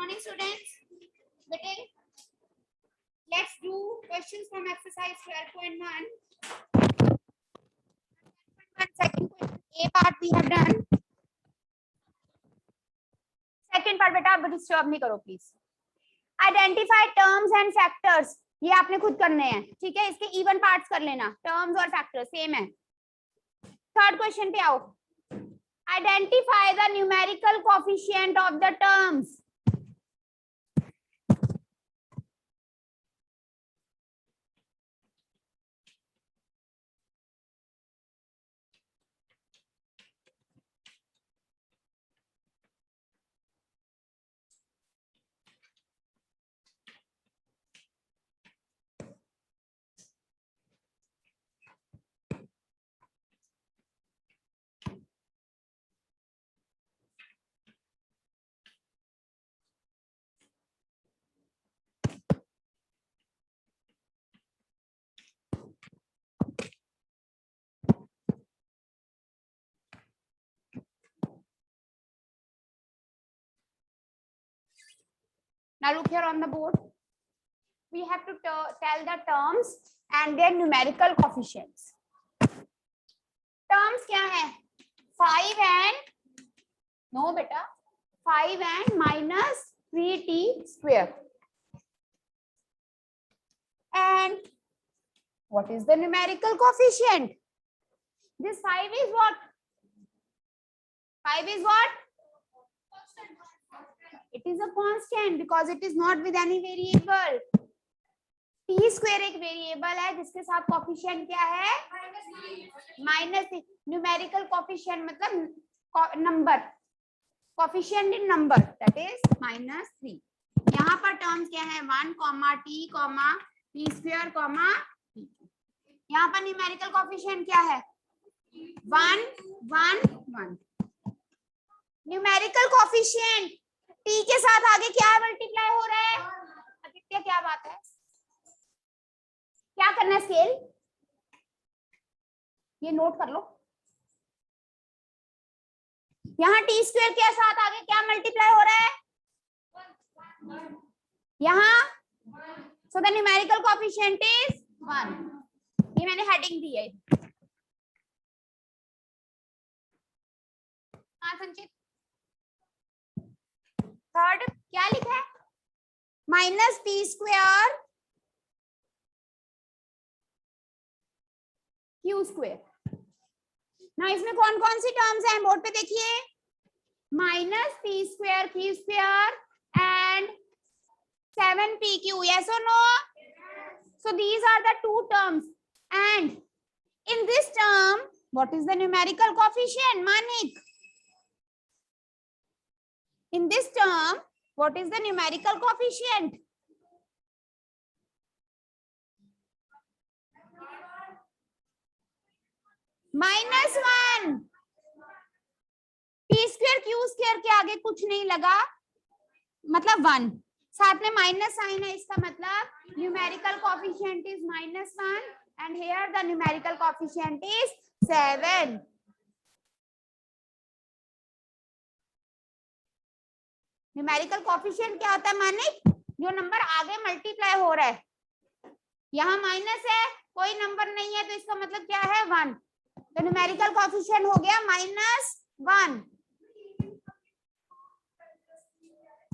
morning, students. Betul. Let's do questions from exercise 12.1. Second question, A part we have done. Second part बेटा आप disturb नहीं करो please. Identify terms and factors. ये आपने खुद करने हैं, ठीक है. इसके इवन पार्ट्स कर लेना. टर्म्स और फैक्टर्स सेम है. थर्ड क्वेश्चन पे आओ. Identify the numerical coefficient of the terms. Now look here on the board. We have to tell the terms and their numerical coefficients. Terms क्या है? 5 and no बेटा 5 and minus 3t square. And what is the numerical coefficient? This 5 is what? 5 is what? It is a constant because it is not with any variable. T square एक variable है जिसके साथ coefficient क्या है? Minus. Numerical coefficient मतलब number. Coefficient in number that is -3. यहाँ पर terms क्या है? 1, t, t स्क्वायर, t. यहाँ पर न्यूमेरिकल कोफिशिएंट क्या है? 1, 1, 1. न्यूमेरिकल कोफिशिएंट t के साथ आगे क्या मल्टीप्लाई हो रहा है? आदित्य क्या बात है? क्या करना है? स्केल. ये नोट कर लो. यहाँ टी स्क्वायर के साथ आगे क्या मल्टीप्लाई हो रहा है? यहाँ so the numerical coefficient is 1. ये मैंने हेडिंग दी है. हाँ संचित. थर्ड क्या लिखा है? Minus T square Q square. ना इसमें कौन कौन सी टर्म्स हैं? बोर्ड पे देखिए. Minus T square Q square and 7pq. yes or no? So these are the two terms. And in this term, what is the numerical coefficient? Manik. In this term, what is the numerical coefficient? -1. T square Q square के आगे कुछ नहीं लगा मतलब 1. साथ में minus sign है. इसका मतलब numerical coefficient is -1 and here the numerical coefficient is 7. Numerical coefficient क्या होता है मानिक? जो नंबर आगे मल्टीप्लाई हो रहा है. यहाँ माइनस है, कोई नंबर नहीं है, तो इसका मतलब क्या है? 1. तो न्यूमेरिकल कोएफिशिएंट हो गया -1.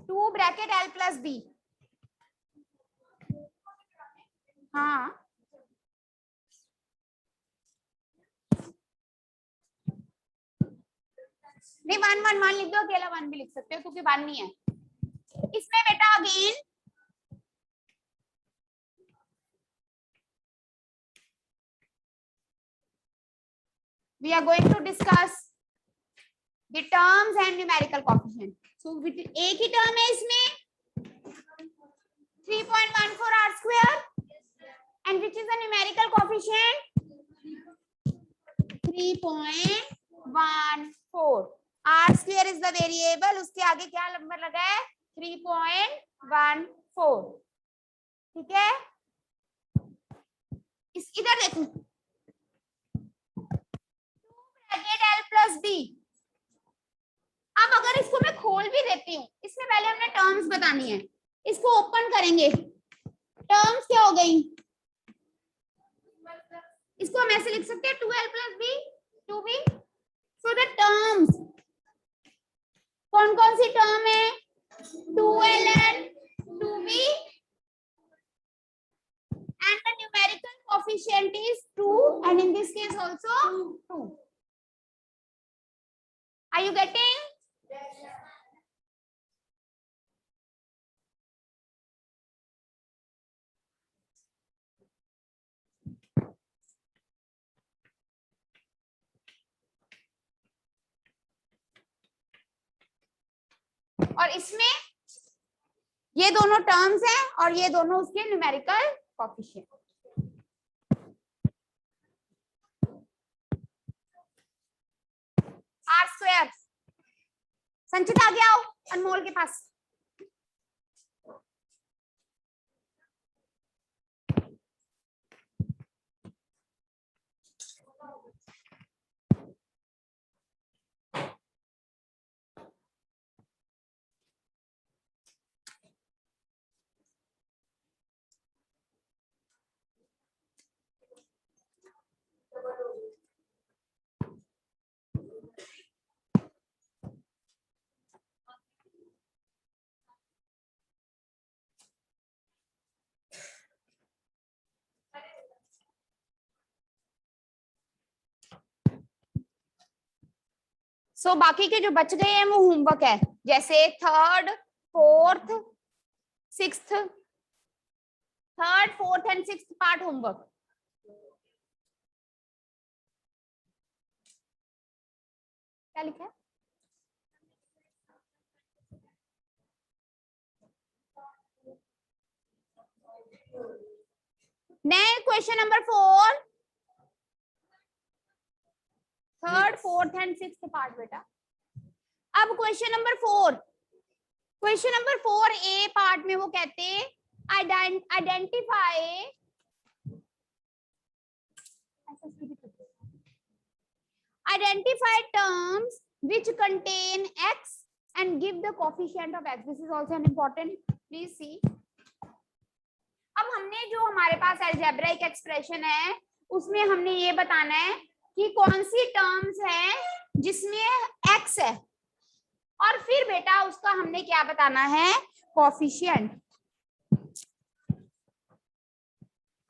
2 ब्रैकेट l प्लस b. हाँ नहीं 1 1 1 लिख दो. अकेला 1 भी लिख सकते हो क्योंकि 1 नहीं है इसमें बेटा. Again we are going to discuss the terms and numerical coefficient. So एक ही टर्म है इसमें 3.14 r square and which is the numerical coefficient 3.14. r square is the variable. उसके आगे क्या नंबर लगा है? 3.14. ठीक है. इस इधर देखो. l plus b. अब अगर इसको मैं खोल भी देती हूँ, इसमें पहले हमने टर्म्स बतानी है, इसको ओपन करेंगे, टर्म्स क्या हो गई, इसको हम ऐसे लिख सकते हैं 2l + b 2b। So the terms, कौन कौन सी टर्म है, 2l and 2b and the numerical coefficient is 2 and in this case also 2. Are you getting? और इसमें ये दोनों टर्म्स हैं और ये दोनों उसके न्यूमेरिकल कोएफिशिएंट। r², संचित आ गया, आओ अनमोल के पास। सो बाकी के जो बच गए हैं वो होमवर्क है, जैसे third fourth and sixth part homework. क्या लिखा है? Next question number 4, third fourth and sixth part बेटा। अब क्वेश्चन नंबर 4, क्वेश्चन नंबर 4 ए पार्ट में वो कहते हैं identify terms which contain x and give the coefficient of x. This is also an important, please see. अब हमने जो हमारे पास अलजेब्राइक एक्सप्रेशन है उसमें हमने ये बताना है कि कौन सी टर्म्स है जिसमें x है और फिर बेटा उसका हमने क्या बताना है, coefficient.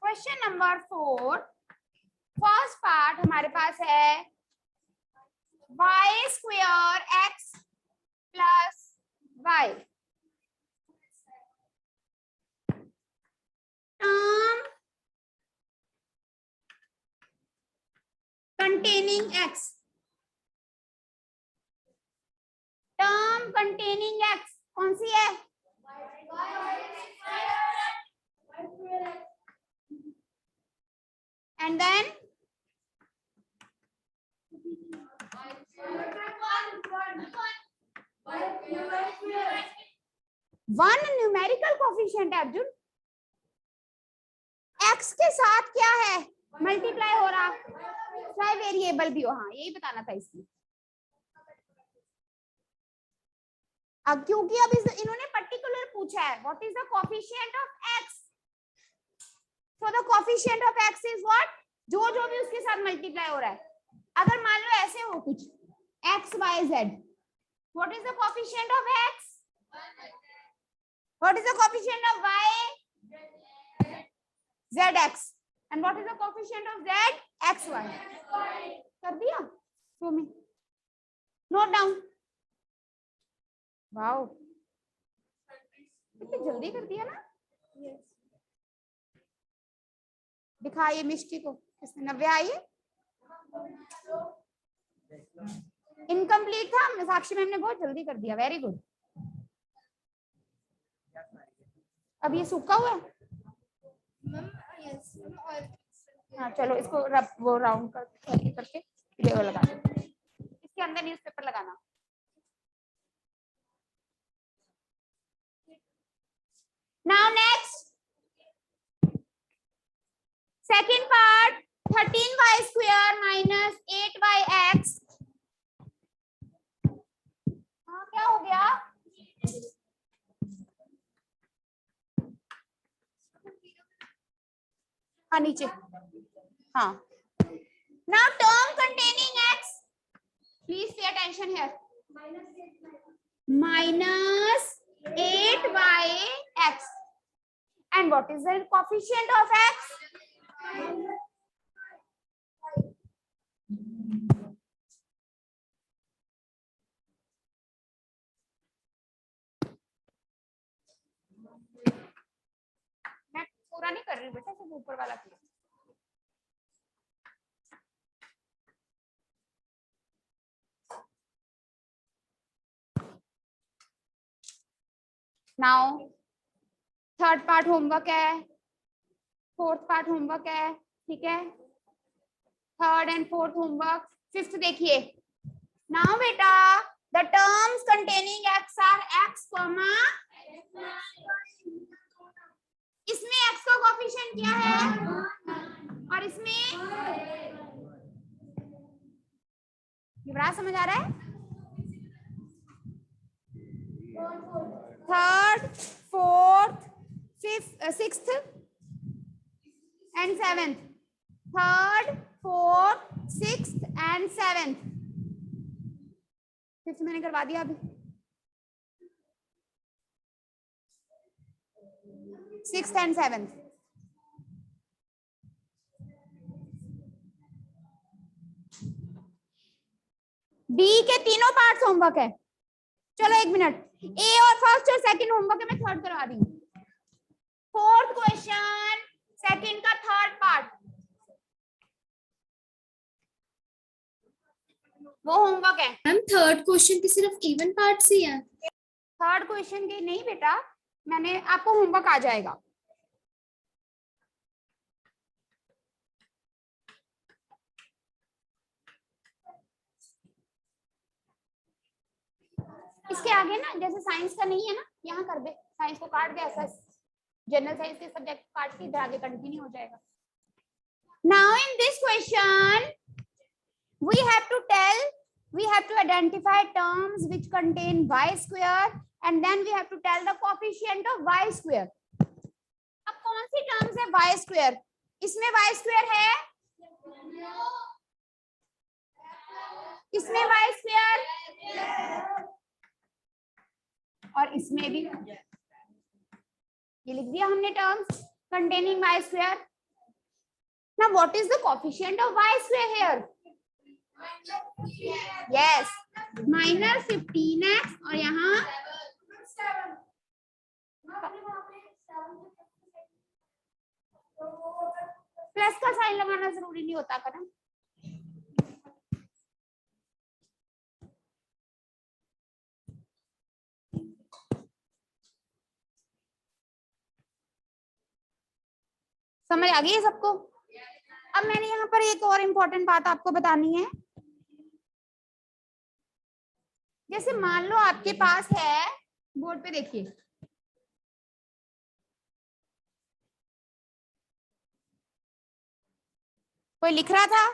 Question number 4 first part हमारे पास है y² x + y, term containing x, term containing x कौन सी है, and then one numerical coefficient है अर्जुन, x के साथ क्या है, मल्टीप्लाई हो रहा, चाहे वेरिएबल भी हो, हाँ यही बताना था इसमें। अब क्योंकि अब इन्होंने पर्टिकुलर पूछा है what is the coefficient of x, so the coefficient of x is what, जो जो भी उसके साथ मल्टीप्लाई हो रहा है। अगर मान लो ऐसे हो कुछ x y z, what is the coefficient of x, what is the coefficient of y, zx, and what is the coefficient of z, xy। कर दिया, शो मी, नोट डाउन। वाओ कितनी जल्दी कर दिया ना। दिखाइए मिष्टी को, किसने, नव्या आई है, इनकम्प्लीट था, साक्षी मैम ने बहुत जल्दी कर दिया, वेरी गुड। अब ये सूखा हुआ है, हाँ चलो इसको वो राउंड करके ये लगा दो, इसके अंदर न्यूज़पेपर लगाना। Now next, second part, 13y² - 8yx हाँ नीचे, हाँ. Now term containing x, please pay attention here. Minus 8 by x. And what is the coefficient of x? मैं पूरा नहीं कर रही बेटा, सिर्फ ऊपर वाला किया. Now थर्ड पार्ट होमवर्क है, फोर्थ पार्ट होमवर्क है, ठीक है. Third and fourth homework. Fifth देखिए. नाउ बेटा the terms containing x are x, इसमें x का कोएफिशिएंट क्या है और इसमें ये बड़ा समझ आ रहा है. Third, fourth, fifth, sixth and seventh. Third, fourth, sixth and seventh. Fifth मैंने करवा दिया अभी. Sixth and seventh. बी के तीनों पार्ट्स होमवर्क है. चलो एक मिनट. ए और फर्स्ट और सेकंड होमवर्क है, मैं थर्ड करवा दी. फोर्थ क्वेश्चन सेकंड का थर्ड पार्ट वो होमवर्क है. मैम थर्ड क्वेश्चन की सिर्फ इवन पार्ट्स ही है. थर्ड क्वेश्चन के नहीं बेटा, मैंने आपको होमवर्क आ जाएगा. इसके आगे ना, जैसे साइंस का नहीं है ना, यहाँ कर दे. साइंस को काट दे, ऐसा जनरल साइंस के सब्जेक्ट काट के इधर आगे कंटिन्यू हो जाएगा. Now in this question we have to identify terms which contain y square and then we have to tell the coefficient of y square. अब कौन सी टर्म्स है y square? इसमें y square है, इसमें y square और इसमें भी. ये लिख दिया हमने terms containing y square. Now what is the coefficient of y square here? Yes, minus 15x और यहाँ प्लस का साइन लगाना जरूरी नहीं होता ना. समझ आ गई है सबको? अब मैंने यहाँ पर एक और इम्पोर्टेंट बात आपको बतानी है. जैसे मान लो आपके पास है, बोर्ड पे देखिए, कोई लिख रहा था,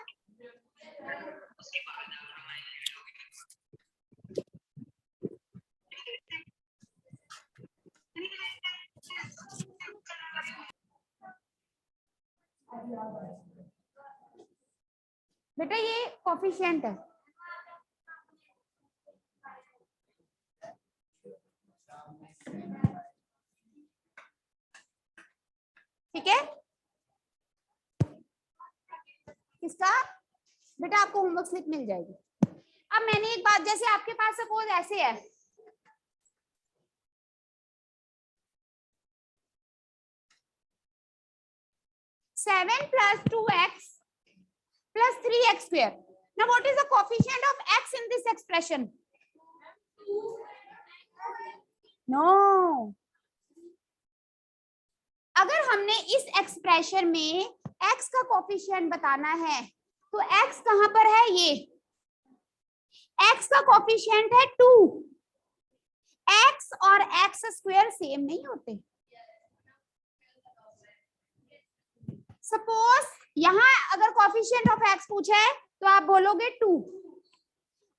बेटा ये कोफिशिएंट है. ठीक है, किसका बेटा? आपको होमवर्क स्लिप मिल जाएगी. अब मैंने एक बात, जैसे आपके पास सपोज ऐसे है, seven plus 2x plus 3x square. Now what is the coefficient of x in this expression? No. अगर हमने इस एक्सप्रेशन में x का कोफिशिएंट बताना है तो x कहां पर है? ये x का कोफिशिएंट है 2. x और x स्क्वायर सेम नहीं होते. सपोज यहाँ अगर कोफिशिएंट ऑफ x पूछा है तो आप बोलोगे 2.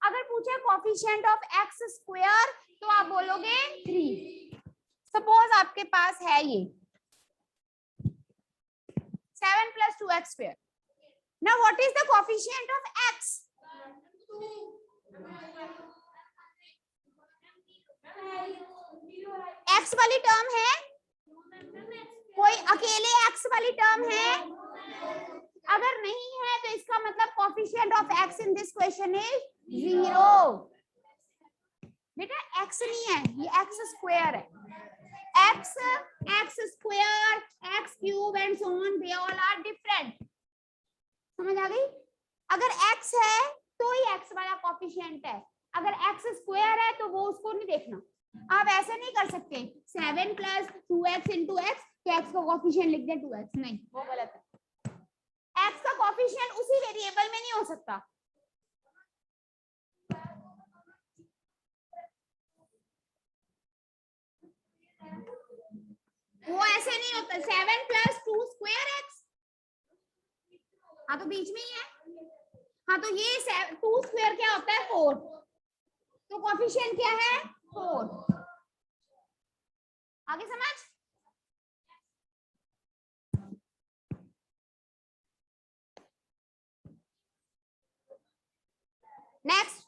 अगर पूछे कोफिशिएंट ऑफ x स्क्वायर तो आप बोलोगे 3. सपोज आपके पास है ये 7 2x square. Now what is the coefficient of x? x वाली टर्म है, कोई अकेले x वाली टर्म है? अगर नहीं है तो इसका मतलब coefficient of x in this question is 0. बेटा x नहीं है, ये x square है. x square, x cube and so on, they all are different. समझ आ गई? अगर x है तो ही x वाला कोफिशिएंट है, अगर x स्क्वायर है तो वो उसको नहीं देखना. आप ऐसे नहीं कर सकते 7 + 2x × x तो x का कोफिशिएंट लिख दें 2x, नहीं, वो गलत है. x का कोफिशिएंट उसी वेरिएबल में नहीं हो सकता. वो ऐसे नहीं होता. 7 + 2 square x, हाँ तो बीच में ही है. हाँ तो ये 2 स्क्वायर क्या होता है 4, तो कोफिशिएंट क्या है 4. आगे समझ? Next,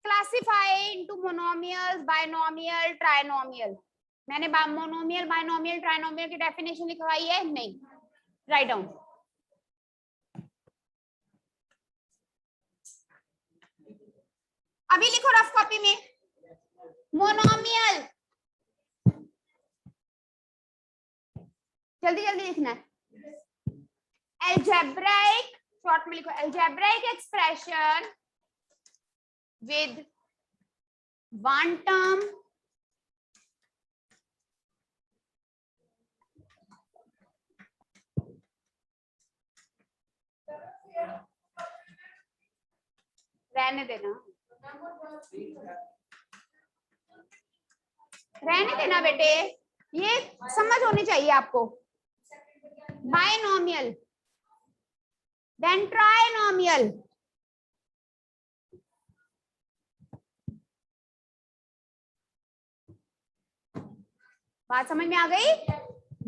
classify into monomials, binomial, trinomial. मैंने मोनोमियल, बाइनोमियल, ट्राइनोमियल की डेफिनेशन लिखवाई है? नहीं. Write down. अभी लिखो रफ कॉपी में. मोनोमियल, जल्दी जल्दी लिखना है. अलजेब्राइक, शॉर्ट में लिखो, algebraic expression with one term रहने देना, रहने देना बेटे, ये समझ होनी चाहिए आपको. Binomial, then trinomial. बात समझ में आ गई?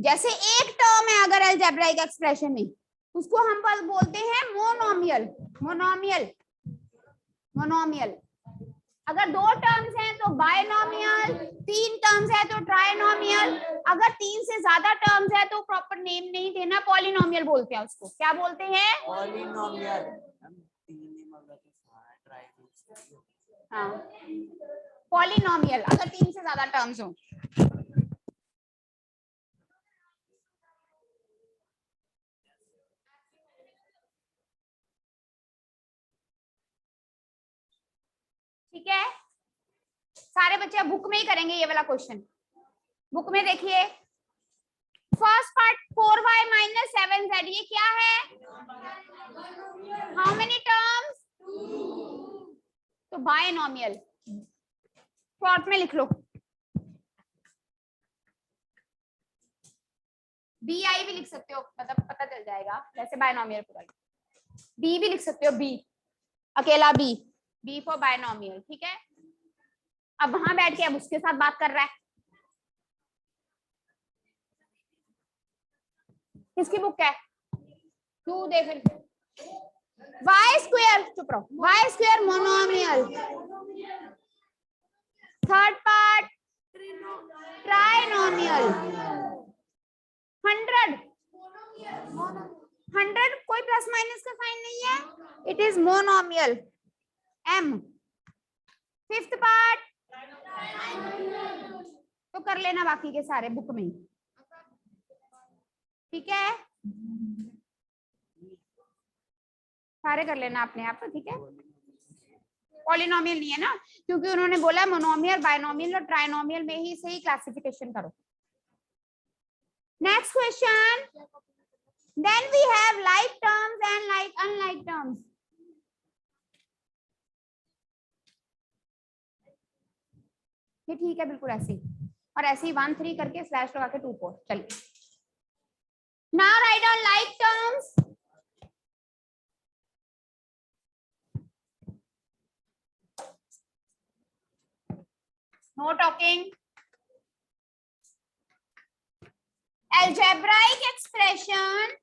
जैसे एक टर्म है अगर अलजेब्राइक एक्सप्रेशन में, उसको हम बोलते हैं मोनोमियल. Monomial, monomial. अगर 2 टर्म्स हैं तो बाइनोमियल, 3 टर्म्स है तो ट्राइनोमियल. अगर 3 से ज्यादा टर्म्स है तो प्रॉपर नेम नहीं देना, पॉलिनोमियल बोलते हैं उसको. क्या बोलते हैं? पॉलिनोमियल. हाँ, पॉलिनोमियल अगर 3 से ज्यादा टर्म्स हो. ठीक है, सारे बच्चे अब बुक में ही करेंगे ये वाला क्वेश्चन. बुक में देखिए, फर्स्ट पार्ट 4y - 7z, ये क्या है? How many terms? तो बाइनोमियल. शॉर्ट में लिख लो, bi भी लिख सकते हो, मतलब पता चल जाएगा. वैसे बाइनोमियल पूरा, b भी लिख सकते हो, b अकेला, b फॉर बाइनोमियल. ठीक है, अब वहां बैठ के अब उसके साथ बात कर रहा है. किसकी बुक है? तू दे फिर. y स्क्वायर, चुप रहो, y square monomial. Third part trinomial. 100 कोई प्लस माइनस का साइन नहीं है, it is monomial. m. Fifth part तो कर लेना बाकी के सारे बुक में. ठीक है, सारे कर लेना अपने आप. ठीक है, पॉलिनोमियल नहीं है ना, क्योंकि उन्होंने बोला मोनोमियल, बाइनोमियल और ट्राइनोमियल में ही सही क्लासिफिकेशन करो. Next question, then we have like terms and like unlike terms. ये ठीक है, बिल्कुल ऐसे ही, और ऐसे ही 1 3 करके स्लैश लगा के 2 4. चलिए, now write down like terms. No talking. algebraic expression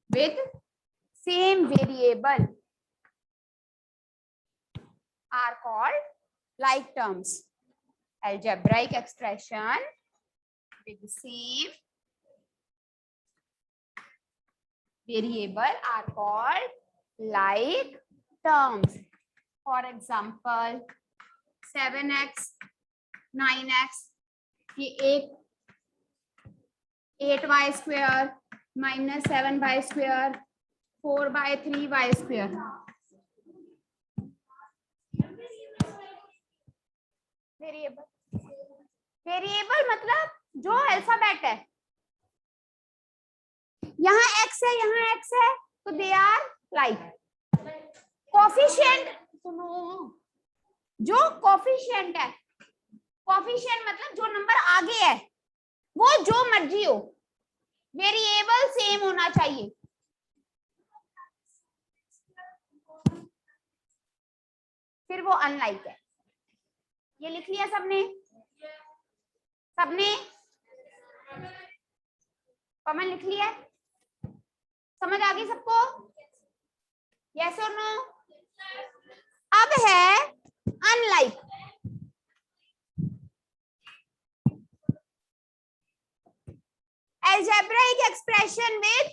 with same variable are called like terms. Algebraic expression with the same variable are called like terms. For example, 7x 9x, ये 8y square minus 7y square 4/3y square. Variable मतलब जो alphabet है, यहाँ x है यहाँ x है तो they are like. Coefficient सुनो, जो कोफिशिएंट है, कोफिशिएंट मतलब जो नंबर आगे है वो जो मर्जी हो, वेरिएबल सेम होना चाहिए. फिर वो अनलाइक है. ये लिख लिया सबने? सबने कमेंट लिख लिया? समझ आ गई सबको? यस और नो? अब है अनलाइक. algebraic expression with,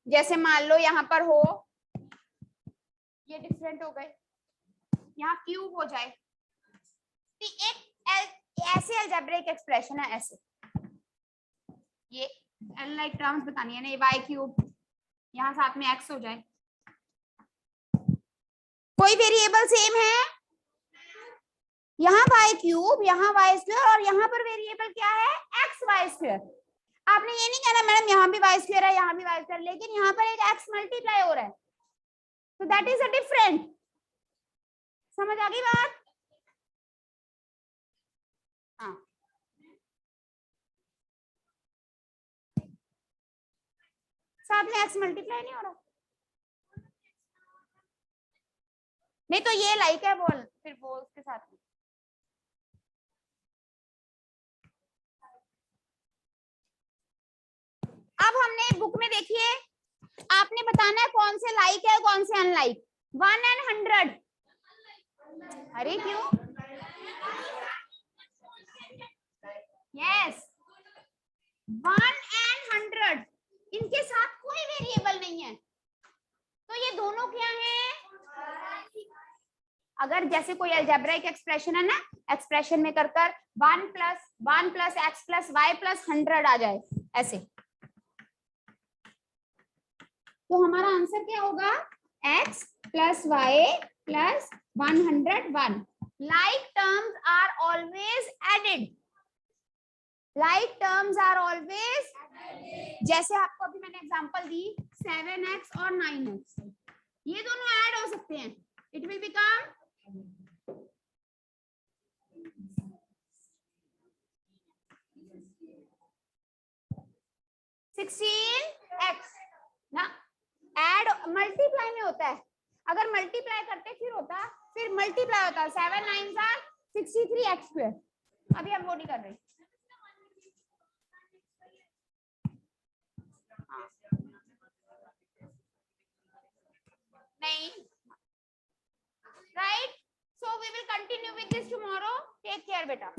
जैसे मान लो यहां पर हो, ये डिफरेंट हो गए, यहाँ क्यूब हो जाए, एक ऐसे algebraic expression है ऐसे, ये अनलाइक टर्म्स बतानी है ना, ये y क्यूब यहाँ साथ में x हो जाए. कोई वेरिएबल सेम है, यहाँ y क्यूब, यहाँ y स्क्वायर और यहाँ पर वेरिएबल क्या है x y स्क्वायर. आपने ये नहीं कहना मैडम यहाँ भी y स्क्वायर है यहाँ भी y स्क्वायर, लेकिन यहाँ पर एक x मल्टीप्लाई हो रहा है, तो दैट इज अ डिफरेंट. समझ आ गई बात? हाँ, साथ में x मल्टीप्लाई नहीं हो रहा, नहीं तो ये लाइक है बोल, फिर वो उसके साथ में. अब हमने बुक में देखिए, आपने बताना है कौन से लाइक है कौन से अनलाइक. 1 and 100. अरे क्यों? यस, 1 and 100 इनके साथ कोई वेरिएबल नहीं है, तो ये दोनों क्या है? अगर जैसे कोई अलजेब्राइक एक्सप्रेशन है ना, एक्सप्रेशन में कर 1 + x + y + 100 आ जाए ऐसे, तो हमारा आंसर क्या होगा? x + y + 101. Like terms are always added. Like terms are always added. जैसे आपको अभी मैंने एग्जांपल दी 7x और 9x, ये दोनों ऐड हो सकते हैं. It will become 16x ना. ऐड मल्टीप्लाई में होता है, अगर मल्टीप्लाई करते फिर मल्टीप्लाई होता है 7 9 63x². अभी हम वो नहीं कर रहे. नहीं, right. So we will continue with this tomorrow. Take care बेटा.